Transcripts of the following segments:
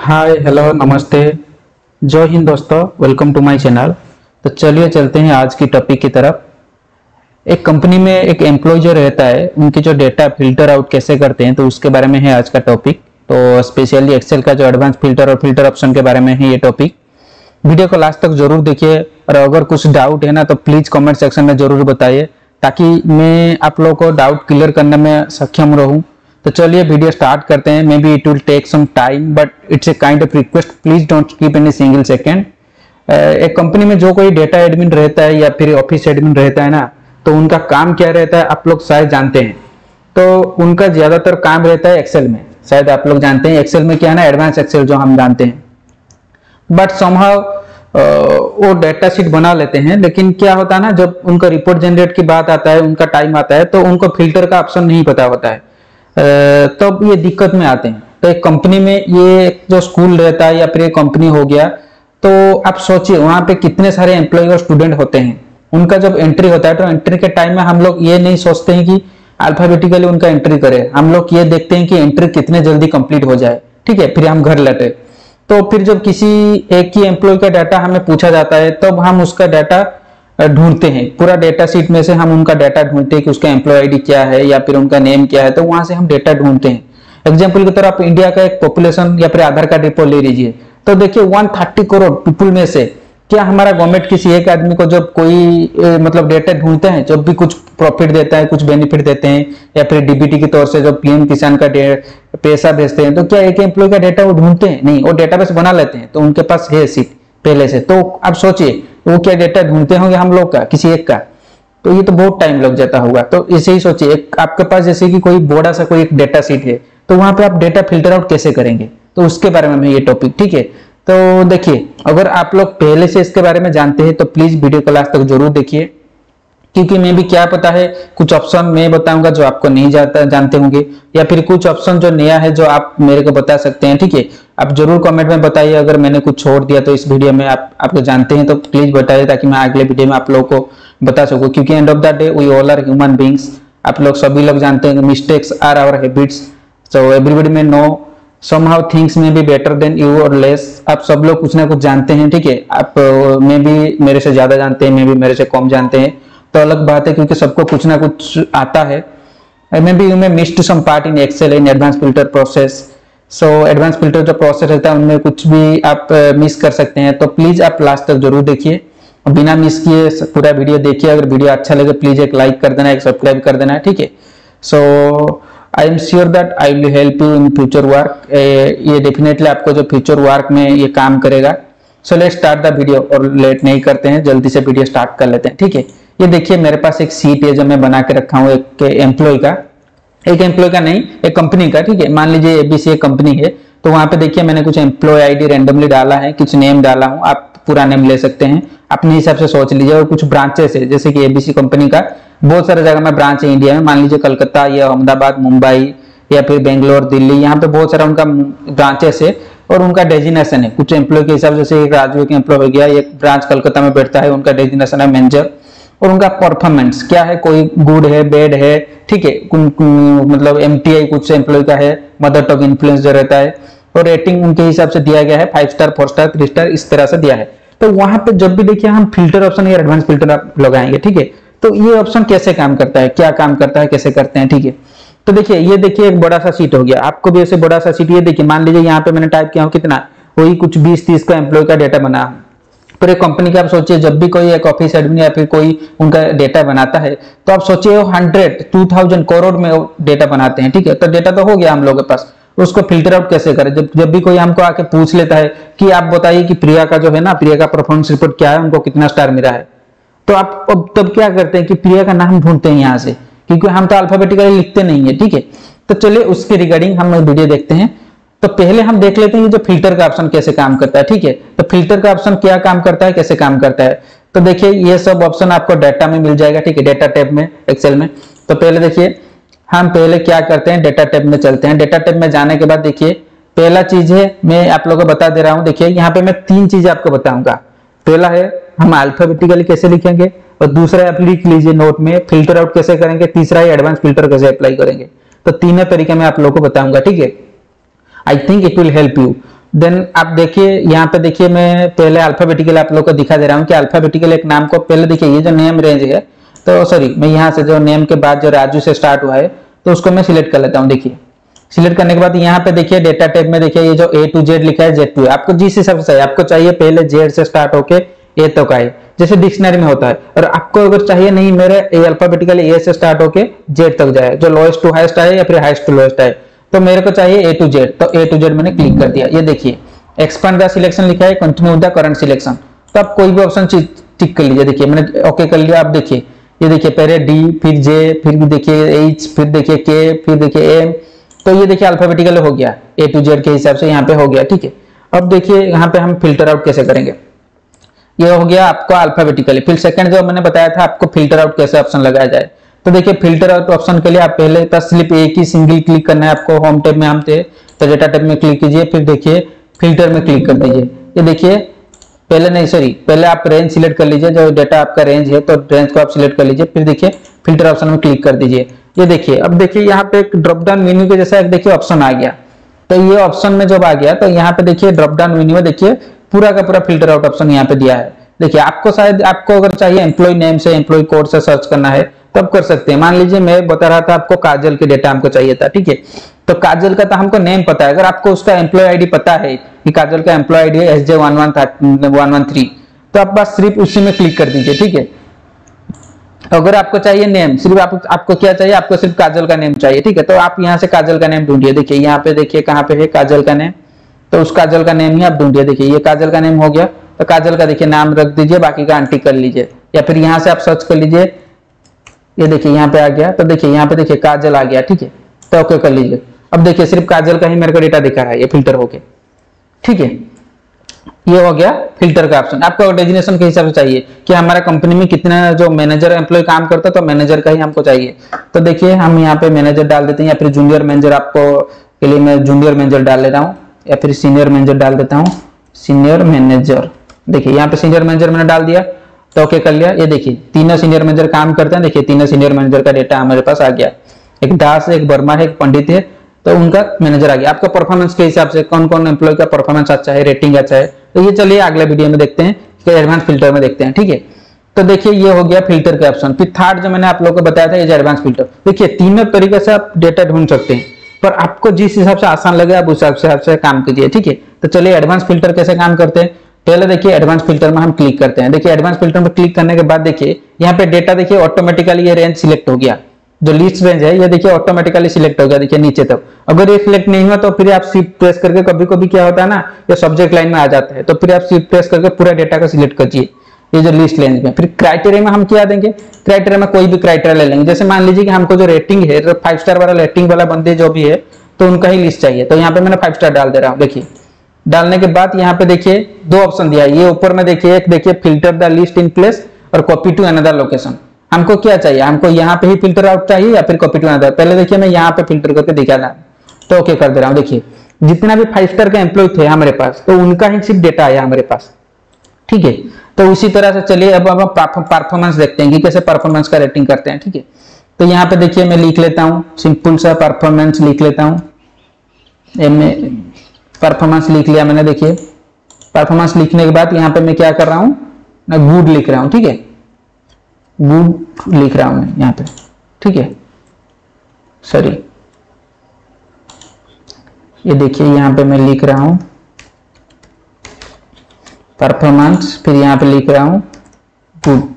Hi hello नमस्ते, जय हिंद दोस्तों, वेलकम टू माय चैनल। तो चलिए चलते हैं आज की टॉपिक की तरफ। एक कंपनी में एक एम्प्लॉय जो रहता है, उनके जो डेटा फिल्टर आउट कैसे करते हैं, तो उसके बारे में है आज का टॉपिक। तो स्पेशली एक्सेल का जो एडवांस फिल्टर और फिल्टर ऑप्शन के बारे में है ये टॉपिक। वीडियो को लास्ट तक जरूर देखिए और अगर कुछ डाउट है ना तो प्लीज कमेंट सेक्शन में जरूर बताइए, ताकि मैं आप लोगों को डाउट क्लियर करने में सक्षम रहूं। तो चलिए वीडियो स्टार्ट करते हैं। May be it will take some time but it's a kind of request, please don't skip any single second. एक कंपनी में जो कोई डेटा एडमिन रहता है या फिर ऑफिस एडमिन रहता है ना, तो उनका काम क्या रहता है आप लोग शायद जानते हैं। तो उनका ज्यादातर काम रहता है एक्सेल में। शायद आप लोग जानते हैं एक्सेल में क्या है ना, एडवांस एक्सेल जो हम जानते हैं। बट समहाउ वो डेटा शीट बना लेते हैं, लेकिन क्या होता है ना, जब उनका रिपोर्ट जनरेट की बात आता है, उनका टाइम आता है, तो उनको फिल्टर का ऑप्शन नहीं पता होता है। तब ये दिक्कत में आते हैं। तो एक कंपनी में ये जो स्कूल रहता है या फिर एक कंपनी हो गया, तो आप सोचिए वहां पे कितने सारे एम्प्लॉय और स्टूडेंट होते हैं। उनका जब एंट्री होता है तो एंट्री के टाइम में हम लोग ये नहीं सोचते हैं कि अल्फाबेटिकली उनका एंट्री करें, हम लोग ये देखते हैं कि एंट्री कितने जल्दी कंप्लीट हो जाए, ठीक है, फिर हम घर लौटे। तो फिर जब किसी एक ही एम्प्लॉय का डाटा हमें पूछा जाता है, तब हम उसका डाटा ढूंढते हैं। पूरा डेटा शीट में से हम उनका डाटा ढूंढते हैं कि उसका एम्प्लॉय आईडी क्या है या फिर उनका नेम क्या है, तो वहां से हम डेटा ढूंढते हैं। एग्जाम्पल की तरह आप इंडिया का एक पॉपुलेशन या फिर आधार कार्ड रिपोर्ट ले लीजिए, तो देखिए 130 करोड़ पीपुल में से क्या हमारा गवर्नमेंट किसी एक आदमी को जब कोई मतलब डेटा ढूंढते हैं, जब भी कुछ प्रॉफिट देता है, कुछ बेनिफिट देते हैं, या फिर डीबीटी के तौर से जब पीएम किसान का पैसा भेजते हैं, तो क्या एक एम्प्लॉय का डेटा वो ढूंढते हैं? नहीं, वो डेटाबेस बना लेते हैं, तो उनके पास है सीट पहले से। तो आप सोचिए वो क्या डेटा ढूंढते होंगे हम लोग का, किसी एक का, तो ये तो बहुत टाइम लग जाता होगा। तो ऐसे ही सोचिए, एक आपके पास जैसे कि कोई बड़ा सा कोई एक डेटा सीट है, तो वहां पे आप डेटा फिल्टर आउट कैसे करेंगे, तो उसके बारे में ये टॉपिक, ठीक है। तो देखिए, अगर आप लोग पहले से इसके बारे में जानते हैं तो प्लीज वीडियो को लास्ट तक जरूर देखिए, क्योंकि मैं भी क्या पता है, कुछ ऑप्शन मैं बताऊंगा जो आपको नहीं जानते होंगे, या फिर कुछ ऑप्शन जो नया है जो आप मेरे को बता सकते हैं, ठीक है। आप जरूर कमेंट में बताइए अगर मैंने कुछ छोड़ दिया तो इस वीडियो में आपको जानते हैं तो प्लीज बताइए, ताकि मैं अगले वीडियो में आप लोगों को बता सकूं। क्योंकि end of the day we all are human beings. आप लोग सभी लोग जानते हैं mistakes are our habits, so everybody may know somehow things may be better than you or less। आप सब लोग कुछ ना कुछ जानते हैं, ठीक है। आप में भी मेरे से ज्यादा जानते हैं, मैं भी मेरे से कम जानते हैं, तो अलग बात है, क्योंकि सबको कुछ ना कुछ आता है। Maybe you may missed some part in excel in advance filter process. So advance filter जो प्रोसेस रहता है उनमें कुछ भी आप मिस कर सकते हैं, तो प्लीज आप लास्ट तक जरूर देखिए, बिना मिस किए पूरा वीडियो देखिए। अगर वीडियो अच्छा लगे प्लीज एक लाइक कर देना, एक सब्सक्राइब कर देना, ठीक है। So I am sure that I will help you in future work. ये डेफिनेटली आपको जो फ्यूचर वर्क में ये काम करेगा। So let's start the video, और लेट नहीं करते हैं, जल्दी से वीडियो स्टार्ट कर लेते हैं, ठीक है। ये देखिए मेरे पास एक सीट है जो मैं बना के रखा हूँ एक एम्प्लॉय का, एक एम्प्लॉय का नहीं, एक कंपनी का, ठीक है। मान लीजिए एबीसी एक कंपनी है, तो वहां पे देखिए मैंने कुछ एम्प्लॉय आईडी रैंडमली डाला है, कुछ नेम डाला हूँ, आप पूरा नेम ले सकते हैं अपने हिसाब से सोच लीजिए। और कुछ ब्रांचेस है, जैसे कि एबीसी कंपनी का बहुत सारे जगह में ब्रांच है इंडिया में, मान लीजिए कलकत्ता या अहमदाबाद, मुंबई या फिर बेंगलोर, दिल्ली, यहाँ पे बहुत सारा उनका ब्रांचेस है और उनका डेजिग्नेशन है कुछ एम्प्लॉय के हिसाब से। जैसे एक राजू के एम्प्लॉय हो गया, एक ब्रांच कलकत्ता में बैठता है, उनका डेजिग्नेशन है मैनेजर, और उनका परफॉर्मेंस क्या है, कोई गुड है, बैड है, ठीक है, मतलब एमटीआई कुछ एम्प्लॉय का है, मदर टंग इन्फ्लुएंस जो रहता है, और रेटिंग उनके हिसाब से दिया गया है 5 स्टार 4 स्टार 3 स्टार इस तरह से दिया है। तो वहां पे जब भी देखिए हम फिल्टर ऑप्शन या एडवांस फिल्टर आप लगाएंगे, ठीक है। तो ये ऑप्शन कैसे काम करता है, क्या काम करता है, कैसे करते हैं, ठीक है। तो देखिए ये देखिए एक बड़ा सा सीट हो गया, आपको भी ऐसे बड़ा सा सीट, ये देखिए मान लीजिए यहाँ पे मैंने टाइप किया हूँ कितना, वही कुछ 20-30 का एम्प्लॉय का डेटा बना। फिर एक कंपनी का आप सोचिए, जब भी कोई एक ऑफिस एडमिन या फिर कोई उनका डेटा बनाता है, तो आप सोचिए 100-2000 करोड़ में डेटा बनाते हैं, ठीक है। तो डेटा तो हो गया हम लोग के पास, उसको फिल्टर आउट कैसे करें। जब भी कोई हमको आके पूछ लेता है कि आप बताइए कि प्रिया का जो है ना, प्रिया का परफॉर्मेंस रिपोर्ट क्या है, उनको कितना स्टार मिला है, तो आप तब क्या करते हैं कि प्रिया का नाम ढूंढते हैं यहाँ से, क्योंकि हम तो अल्फाबेटिकली लिखते नहीं है, ठीक है। तो चलिए उसके रिगार्डिंग हम वीडियो देखते हैं। तो पहले हम देख लेते हैं जो फिल्टर का ऑप्शन कैसे काम करता है, ठीक है। तो फिल्टर का ऑप्शन क्या काम करता है, कैसे काम करता है, तो देखिए ये सब ऑप्शन आपको डाटा में मिल जाएगा, ठीक है, डेटा टैब में एक्सेल में। तो पहले देखिए हम पहले क्या करते हैं, डेटा टैब में चलते हैं। डेटा टैब में जाने के बाद देखिए पहला चीज है, मैं आप लोगों को बता दे रहा हूं, देखिए यहाँ पे मैं 3 चीजें आपको बताऊंगा। पहला है हम अल्फाबेटिकली कैसे लिखेंगे, और दूसरा आप लिख लीजिए नोट में फिल्टर आउट कैसे करेंगे, तीसरा है एडवांस फिल्टर कैसे अप्लाई करेंगे। तो तीनों तरीके मैं आप लोगों को बताऊंगा, ठीक है। I think it will help you. Then आप देखिए यहाँ पे देखिए, मैं पहले अल्फाबेटिकल आप लोग को दिखा दे रहा हूँ कि अल्फाबेटिकल एक नाम को पहले देखिए, ये जो नेम रेंज है, तो सॉरी मैं यहाँ से जो नेम के बाद जो राजू से स्टार्ट हुआ है तो उसको मैं सिलेक्ट कर लेता हूँ। देखिए सिलेक्ट करने के बाद यहाँ पे देखिए डेटा टाइप में देखिए ये जो A to Z लिखा है Z2 है, आपको जिस हिसाब से चाहिए, आपको चाहिए पहले Z से स्टार्ट होके A तक आए, जैसे डिक्शनरी में होता है। और आपको अगर चाहिए नहीं मेरे अल्फाबेटिकल A से स्टार्ट होके Z तक जाए, जो लोएस्ट टू हाईएस्ट आए या फिर हाईएस्ट टू लोएस्ट आए, तो मेरे को चाहिए A to Z, तो A to Z मैंने क्लिक कर दिया। ये देखिए एक्सपांड द सिलेक्शन लिखा है, कंटिन्यू द करंट सिलेक्शन, तो आप कोई भी ऑप्शन टिक कर लीजिए। देखिए मैंने ओके कर लिया। आप देखिए ये देखिए पहले D, फिर J, फिर देखिए H, फिर देखिए K, फिर देखिए M, तो ये देखिए अल्फाबेटिकल हो गया A to Z के हिसाब से यहाँ पे हो गया। ठीक है, अब देखिए यहाँ पे हम फिल्टर आउट कैसे करेंगे। ये हो गया आपका अल्फाबेटिकली। फिर सेकंड जो मैंने बताया था आपको फिल्टर आउट कैसे ऑप्शन लगाया जाए, तो देखिए फिल्टर आउट ऑप्शन के लिए आप पहले तो सिर्फ एक ही सिंगल क्लिक करना है आपको। होम टैब में हम थे तो डेटा टैब में क्लिक कीजिए, फिर देखिए फिल्टर में क्लिक कर दीजिए। ये देखिए पहले नहीं सॉरी पहले आप रेंज सिलेक्ट कर लीजिए, जो डेटा आपका रेंज है तो रेंज को आप सिलेक्ट कर लीजिए, फिर देखिए फिल्टर ऑप्शन में क्लिक कर दीजिए। ये देखिए अब देखिए यहाँ पे एक ड्रॉप डाउन मेन्यू के जैसा एक देखिए ऑप्शन आ गया। तो ये ऑप्शन में जब आ गया तो यहाँ पे देखिए ड्रॉप डाउन मेन्यू में देखिए पूरा का पूरा फिल्टर आउट ऑप्शन यहाँ पे दिया है। देखिए आपको शायद आपको अगर चाहिए एम्प्लॉय नेम से एम्प्लॉय कोड से सर्च करना है तब कर सकते हैं। मान लीजिए मैं बता रहा था आपको काजल के डेटा हमको चाहिए था, ठीक है, तो काजल का तो हमको नेम पता है। अगर आपको उसका एम्प्लॉय आईडी पता है कि काजल का एम्प्लॉय आईडी है SJ113, तो आप बस सिर्फ उसी में क्लिक कर दीजिए। ठीक है, अगर आपको चाहिए नेम, सिर्फ आपको क्या चाहिए, आपको सिर्फ काजल का नेम चाहिए। ठीक है, तो आप यहाँ से काजल का नेम ढूंढिए। देखिए यहाँ पे देखिए कहाँ पे है काजल का नेम, तो उस काजल का नेम ही आप ढूंढिए। देखिए ये काजल का नेम हो गया, तो काजल का देखिए नाम रख दीजिए, बाकी का अनटिक कर लीजिए, या फिर यहाँ से आप सर्च कर लीजिए। ये देखिए यहाँ पे आ गया, तो देखिए यहाँ पे देखिए काजल आ गया। ठीक है, तो ओके कर लीजिए। अब देखिए सिर्फ काजल का ही मेरे को डेटा दिखा रहा है, ये फिल्टर हो गया। ठीक है, ये हो गया फिल्टर का ऑप्शन। आपको डेजिग्नेशन के हिसाब से चाहिए कि हमारा कंपनी में कितना जो मैनेजर एम्प्लॉय काम करता है, तो मैनेजर का ही हमको चाहिए। तो देखिए हम यहाँ पे मैनेजर डाल देते हैं, या फिर जूनियर मैनेजर, आपको के लिए मैं जूनियर मैनेजर डाल देता हूँ, या फिर सीनियर मैनेजर डाल देता हूँ, सीनियर मैनेजर। देखिए यहाँ पे सीनियर मैनेजर मैंने डाल दिया, तो ओके कर लिया। ये देखिए तीनों सीनियर मैनेजर काम करते हैं। देखिए तीनों सीनियर मैनेजर का डेटा हमारे पास आ गया। एक दास है, एक वर्मा है, एक पंडित है, तो उनका मैनेजर आ गया। आपका परफॉर्मेंस के हिसाब से कौन कौन एम्प्लॉय का परफॉर्मेंस अच्छा है, रेटिंग अच्छा है, तो ये चलिए अगले वीडियो में देखते हैं, एडवांस फिल्टर में देखते हैं। ठीक है, तो देखिए ये हो गया फिल्टर का ऑप्शन। फिर थर्ड जो मैंने आप लोगों को बताया था ये एडवांस फिल्टर। देखिए तीनों तरीके से आप डेटा ढूंढ सकते हैं, पर आपको जिस हिसाब से आसान लगे आप उस हिसाब से काम कीजिए। ठीक है, तो चलिए एडवांस फिल्टर कैसे काम करते हैं। पहले देखिए एडवांस फिल्टर में हम क्लिक करते हैं। देखिए एडवांस फिल्टर में क्लिक करने के बाद देखिए यहाँ पे डेटा देखिए ऑटोमेटिकली ये रेंज सिलेक्ट हो गया, जो लिस्ट रेंज है ये देखिए ऑटोमेटिकली सिलेक्ट हो गया। देखिए नीचे तक अगर ये सिलेक्ट नहीं हुआ तो फिर आप शिफ्ट प्रेस करके, कभी कभी क्या होता है ना, ये सब्जेक्ट लाइन में आ जाता है, तो फिर आप शिफ्ट प्रेस करके पूरा डेटा को सिलेक्ट कीजिए ये जो लिस्ट रेंज में। फिर क्राइटेरिया में हम क्या देंगे, क्राइटेरिया में कोई भी क्राइटेरिया ले लेंगे। जैसे मान लीजिए कि हमको जो रेटिंग है, 5 स्टार वाला रेटिंग वाला बंदे जो भी है, तो उनका ही लिस्ट चाहिए, तो यहाँ पे मैंने 5 स्टार डाल दे रहा हूँ। देखिए डालने के बाद यहाँ पे देखिए दो ऑप्शन दिया है, ये ऊपर में देखिए एक देखिए filter the list in place और कॉपी टू अनदर लोकेशन। हमको क्या चाहिए, हमको यहाँ पे ही फिल्टर आउट चाहिए या फिर कॉपी टू अनदर। पहले देखिए मैं यहाँ पे फिल्टर करके दिखा रहा हूँ, तो ओके कर दे रहा हूँ। देखिए जितना भी 5 स्टार के एम्प्लॉय थे हमारे पास, तो उनका ही सिर्फ डेटा आया हमारे पास। ठीक है, तो उसी तरह से चलिए अब हम परफॉर्मेंस देखते हैं कि कैसे परफॉर्मेंस का रेटिंग करते हैं। ठीक है, तो यहाँ पे देखिए मैं लिख लेता हूँ, सिंपल सा परफॉर्मेंस लिख लेता हूँ। परफॉर्मेंस लिख लिया मैंने। देखिए परफॉर्मेंस लिखने के बाद यहाँ पे मैं क्या कर रहा हूँ ना, गुड लिख रहा हूँ। ठीक है, गुड लिख रहा हूं मैं यहाँ पे। ठीक है, सॉरी ये देखिए यहाँ पे मैं लिख रहा हूं परफॉर्मेंस, फिर यहाँ पे लिख रहा हूं गुड।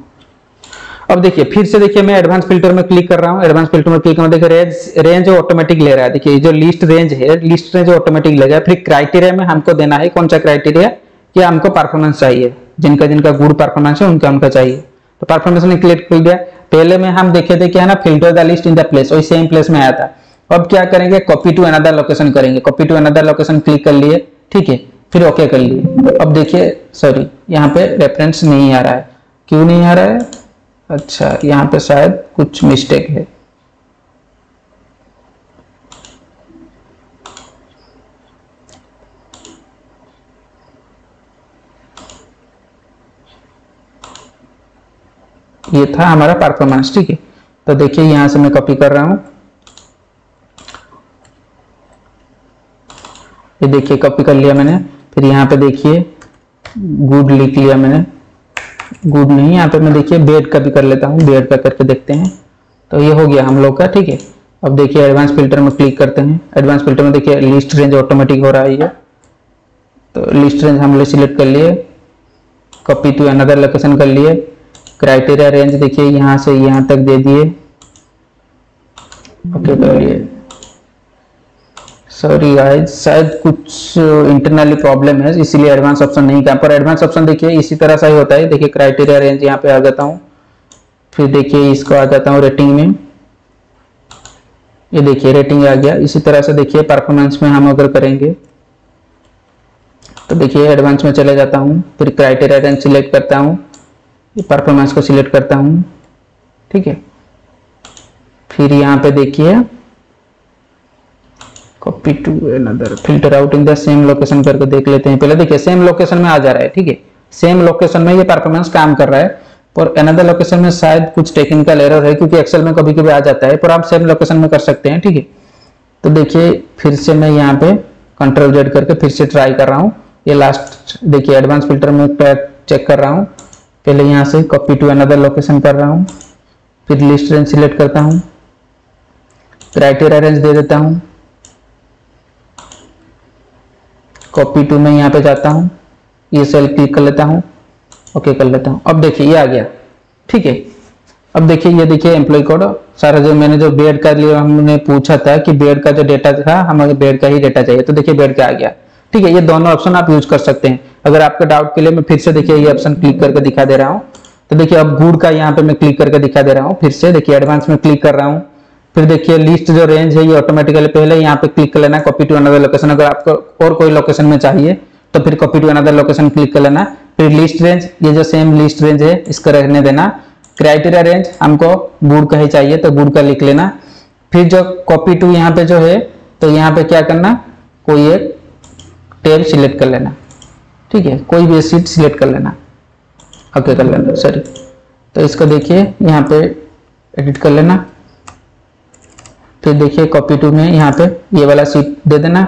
अब देखिए फिर से देखिए मैं एडवांस फिल्टर में क्लिक कर रहा हूं। एडवांस फिल्टर में क्लिक करना, देखिए रेंज ऑटोमेटिक ले रहा है। देखिए जो लिस्ट रेंज है, लिस्ट रेंज ऑटोमेटिक लेगा। फिर क्राइटेरिया में हमको देना है कौन सा क्राइटेरिया, कि हमको परफॉर्मेंस चाहिए, जिनका गुड परफॉर्मेंस है उनका चाहिए। तो परफॉर्मेंस ने क्लिक कर दिया। पहले में हम देखे थे क्या है ना, filter the list in the place, वही सेम प्लेस में आया था। अब क्या करेंगे, कॉपी टू अनदर लोकेशन करेंगे। Copy to another location click कर लिए। ठीक है, फिर ओके कर लिए। अब देखिए सॉरी यहाँ पे रेफरेंस नहीं आ रहा है, क्यों नहीं आ रहा है, अच्छा यहाँ पे शायद कुछ मिस्टेक है। ये था हमारा परफॉर्मेंस। ठीक है, तो देखिए यहां से मैं कॉपी कर रहा हूं। ये देखिए कॉपी कर लिया मैंने। फिर यहाँ पे देखिए गुड लिख लिया मैंने, गुड नहीं, यहाँ पे मैं देखिए बेड का भी कर लेता हूँ, बेड का करके देखते हैं। तो ये हो गया हम लोग का, ठीक है। अब देखिए एडवांस फिल्टर में क्लिक करते हैं। एडवांस फिल्टर में देखिए लिस्ट रेंज ऑटोमेटिक हो रहा है ये, तो लिस्ट रेंज हम लोग सिलेक्ट कर लिए, कॉपी टू अनदर लोकेशन कर लिए। क्राइटेरिया रेंज देखिए यहाँ से यहाँ तक दे दिए, ओके कर लिए। सॉरी गाइस, शायद कुछ इंटरनली प्रॉब्लम है इसीलिए एडवांस ऑप्शन नहीं काम, पर एडवांस ऑप्शन देखिए इसी तरह से ही होता है। देखिए क्राइटेरिया रेंज यहाँ पे आ जाता हूँ, फिर देखिए इसको आ जाता हूँ रेटिंग में, ये देखिए रेटिंग आ गया। इसी तरह से देखिए परफॉर्मेंस में हम अगर करेंगे तो देखिए एडवांस में चले जाता हूँ, फिर क्राइटेरिया रेंज सिलेक्ट करता हूँ, परफॉर्मेंस को सिलेक्ट करता हूँ, ठीक है। फिर यहाँ पे देखिए copy to another filter out in the same location करके देख लेते हैं। पहले देखिए सेम लोकेशन में आ जा रहा है, ठीक है, सेम लोकेशन में ये परफॉर्मेंस काम कर रहा है, पर अनदर लोकेशन में शायद कुछ टेक्निकल एरर है, क्योंकि एक्सेल में कभी कभी आ जाता है, पर आप सेम लोकेशन में कर सकते हैं, ठीक है। तो देखिए फिर से मैं यहाँ पे कंट्रोल जेड करके फिर से ट्राई कर रहा हूँ। ये लास्ट देखिए एडवांस फिल्टर में चेक कर रहा हूँ, पहले यहाँ से कॉपी टू अनदर लोकेशन कर रहा हूँ, फिर लिस्ट रेंज सिलेक्ट करता हूँ, क्राइटेरिया रेंज दे देता हूँ, कॉपी टू में यहाँ पे जाता हूँ, ये सेल क्लिक कर लेता हूँ, ओके कर लेता हूँ। अब देखिए ये आ गया, ठीक है। अब देखिए ये देखिए एम्प्लॉय कोड सारा, जो मैंने जो बेड का लिए हमने पूछा था कि बेड का जो डेटा था, हमें बेड का ही डेटा चाहिए, तो देखिए बेड का आ गया, ठीक है। ये दोनों ऑप्शन आप यूज कर सकते हैं। अगर आपके डाउट के लिए मैं फिर से देखिए ये ऑप्शन क्लिक करके दिखा दे रहा हूँ, तो देखिए अब गुड का यहाँ पे मैं क्लिक करके दिखा दे रहा हूँ, फिर से देखिए एडवांस में क्लिक कर रहा हूँ। फिर देखिए लिस्ट जो रेंज है ये ऑटोमेटिकली पहले यहाँ पे क्लिक कर लेना, कॉपी टू अनदर लोकेशन। अगर आपको और कोई लोकेशन में चाहिए तो फिर copy to another location click कर लेना। फिर लिस्ट रेंज, ये जो सेम लिस्ट रेंज है इसको रहने देना। क्राइटेरिया रेंज हमको गुड का ही चाहिए तो गुड का लिख लेना। फिर जो कॉपी टू यहाँ पे जो है, तो यहाँ पे क्या करना, कोई एक टेब सिलेक्ट कर लेना, ठीक है, कोई भी सीट सिलेक्ट कर लेना, ओके कर लेना, सॉरी। तो इसको देखिए यहाँ पे एडिट कर लेना। फिर देखिए कॉपी टू में यहाँ पे ये वाला सीट दे देना,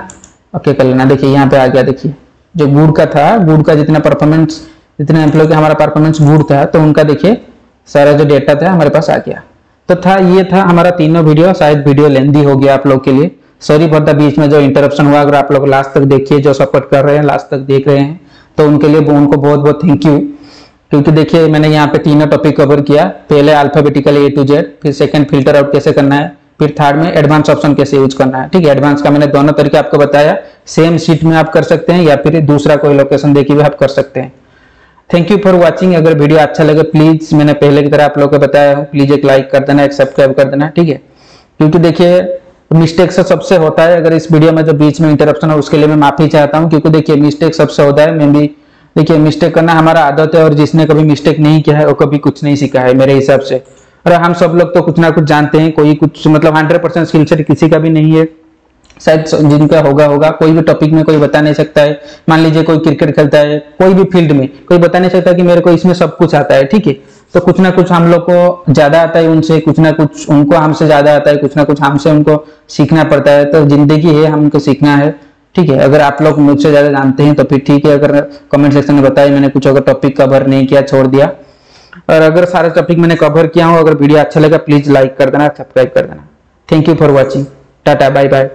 ओके कर लेना। देखिए यहाँ पे आ गया, देखिए जो गुड का था, गुड का जितना परफॉर्मेंस, जितने एम्प्लॉय का हमारा परफॉर्मेंस गुड था, तो उनका देखिए सारा जो डेटा था हमारे पास आ गया। तो ये था हमारा तीनों वीडियो। शायद वीडियो लेंदी हो गया आप लोग के लिए, सॉरी फॉर द बीच में जो इंटरप्शन हुआ। अगर आप लोग लास्ट तक देखिए, जो सपोर्ट कर रहे हैं, लास्ट तक देख रहे हैं, तो उनके लिए उनको बहुत बहुत थैंक यू। क्योंकि देखिए मैंने यहाँ पे तीनों टॉपिक कवर किया, पहले अल्फाबेटिकल A to Z, फिर सेकंड फिल्टर आउट कैसे करना है, फिर थर्ड में एडवांस ऑप्शन कैसे यूज करना है, ठीक है। एडवांस का मैंने दोनों तरीके आपको बताया, सेम शीट में आप कर सकते हैं या फिर दूसरा कोई लोकेशन देखिए भी आप कर सकते हैं। Thank you for watching. अगर वीडियो अच्छा लगे प्लीज, मैंने पहले की तरह आप लोगों को बताया हूँ, प्लीज एक लाइक कर देना, एक सब्सक्राइब कर देना, ठीक है। क्योंकि देखिए मिस्टेक से सबसे होता है, अगर इस वीडियो में जो बीच में इंटरप्शन है उसके लिए मैं माफी चाहता हूँ, क्योंकि देखिए मिस्टेक सबसे होता है। मैं भी देखिए मिस्टेक करना हमारा आदत है, और जिसने कभी मिस्टेक नहीं किया है वो कभी कुछ नहीं सीखा है मेरे हिसाब से। और हम सब लोग तो कुछ ना कुछ जानते हैं, कोई कुछ मतलब 100% स्किल सेट किसी का भी नहीं है, शायद जिनका होगा। कोई भी टॉपिक में कोई बता नहीं सकता है। मान लीजिए कोई क्रिकेट खेलता है, कोई भी फील्ड में कोई बता नहीं सकता कि मेरे को इसमें सब कुछ आता है, ठीक है। तो कुछ ना कुछ हम लोग को ज्यादा आता है उनसे, कुछ ना कुछ उनको हमसे ज्यादा आता है, कुछ ना कुछ हमसे उनको सीखना पड़ता है। तो जिंदगी है, हमको सीखना है, ठीक है। अगर आप लोग मुझसे ज्यादा जानते हैं तो फिर ठीक है, अगर कमेंट सेक्शन में बताइए मैंने कुछ अगर टॉपिक कवर नहीं किया, छोड़ दिया। और अगर सारे टॉपिक मैंने कवर किया हो, अगर वीडियो अच्छा लगा प्लीज लाइक कर देना, सब्सक्राइब कर देना। Thank you for watching, tata bye bye.